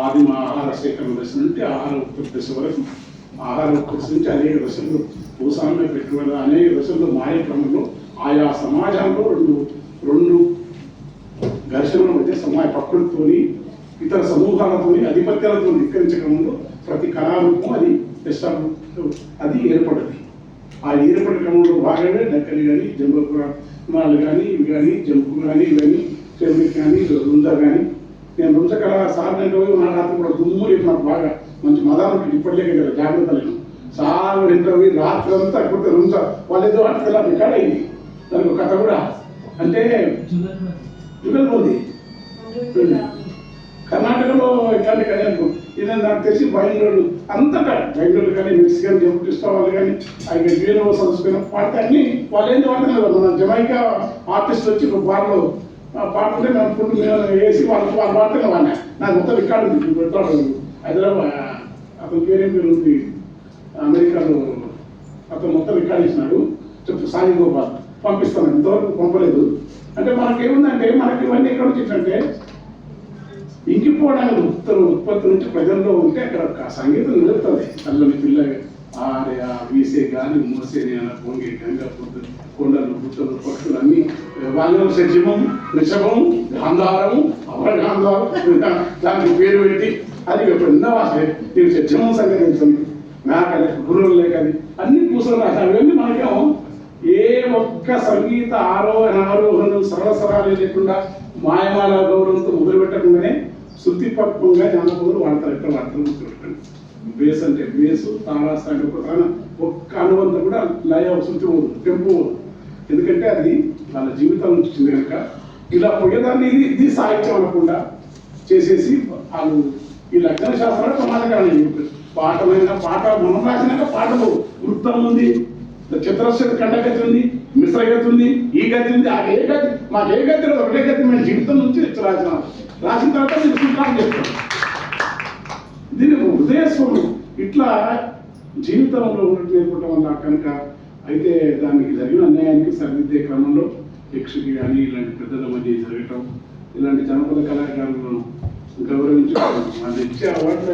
ఆదిమ ఆహార సేకరణ దశ నుండి ఆహార ఉత్పత్తి దశ వరకు, ఆహార ఉత్పత్తి నుంచి అనేక దశల్లో భూస్వామ్య పెట్టుబడి అనేక దశల్లో మారే క్రమంలో ఆయా సమాజంలో రెండు ఘర్షణల మధ్య సమాజ ప్రకృతితోని ఇతర సమూహాలతోని అధిపత్యాలతో ధిక్కరించకముందు ప్రతి కళారూపం అది ఏర్పడింది. ఆ ఏర్పడిన క్రమంలో భాగంగా డక్కలి కానీ జంబపురాలు కానీ ఇవి కానీ జంపు కానీ ఇవన్నీ చెరువుకి కానీ రుంజ కానీ నేను రుంజ కళ సార్లు నా రాత్రి కూడా దుమ్ము లేదు. నాకు బాగా మంచి మదాలు ఇప్పటికే కదా జాగ్రత్త లేదు. చాలా రెండవి రాత్రి అంతా కొత్త రుంజ వాళ్ళు ఏదో అట్లా రికార్డ్ అయింది. దానికి ఒక కథ కూడా అంటే జుగల్పోంది కర్ణాటకలో ఇట్లాంటి కానీ అనుకో ఇది నాకు తెలిసి బయలుదేరు అంతటా బయలుదేరు కానీ మెక్సికన్ జంపిస్తా వాళ్ళు కానీ ఆయన వీరో సంస్కృతం పాడితే అన్ని వాళ్ళు ఏంటి వాడుతున్నారు. మన జమైకా ఆర్టిస్ట్ వచ్చి ఒక బార్లో పాడుతుంటే మేము ఫుడ్ వేసి వాళ్ళు పాడుతున్న వాళ్ళ నాకు మొత్తం రికార్డు ఉంది పెడతాడు. హైదరాబాద్ అతని పేరేం పేరు ఉంది అమెరికాలో అతను మొత్తం రికార్డు ఇచ్చినాడు. చెప్పు సాయి గోపాల్ పంపిస్తాను, ఇంతవరకు పంపలేదు. అంటే మనకేముందంటే మనకి ఇవన్నీ ఎక్కడ వచ్చిందంటే ఇంకిపోవడానికి ఉత్పత్తి నుంచి ప్రజల్లో ఉంటే అక్కడ సంగీతం నిలుపుతుంది. అల్లని పిల్ల ఆరే వీసే గాలి మోసే పొంగే గంగా పొద్దు కొండలు గుట్టలు పక్షులు అన్ని వాళ్ళ సజీవం వృషభం గాంధారము అపరగాంధారం దానికి పేరు పెట్టి అది ఎప్పుడన్నా నీకు సజీవం సంగతి తెలుస్తుంది. మేకలే గుర్రులు లేక అది అన్ని పూసలు రాశారు. అవన్నీ మనకేమో ఏ ఒక్క సంగీత ఆరోహణలు సరళసరాలు లేకుండా మాయమాల గౌరవంతో మొదలు పెట్టకుండానే శుద్ధిపక్వంగా జానపదులు వాడతారు. ఎక్కడ వాడతారు గుర్తుపెట్టండి. బేస్ అంటే బేసు, తాళాస్త అంటే ఒక్క అనుబంధం కూడా లయ శుద్ధి పోదు, టెంపు పోదు. ఎందుకంటే అది వాళ్ళ జీవితం నుంచి వచ్చింది కనుక ఇలా పోయేదాన్ని ఇది సాహిత్యం అనకుండా చేసేసి వాళ్ళు ఈ లగ్న శాస్త్రాలు సమాజకాలం పాటలైన పాట మనం రాసినాక పాటలు వృత్తం ఉంది, చతురస్ర కండగతి ఉంది, మిశ్రగతి ఉంది, ఈ గతి ఉంది. ఆ ఏ గతి మాకు ఏ గతి ఒకటే గతి మేము జీవితం నుంచి రాసిన తర్వాత నేను సూత్రాలు చెప్తాను. దీని ఉదయస్వం ఇట్లా జీవితంలో ఉన్నట్టు నేర్పడం వల్ల కనుక అయితే దానికి జరిగిన అన్యాయానికి సరిదిద్దే క్రమంలో యక్షకి కానీ ఇలాంటి పెద్దల మధ్య జరగటం, ఇలాంటి జనపద కళాకారులను గౌరవించడం, వాళ్ళు ఇచ్చే అవార్డులు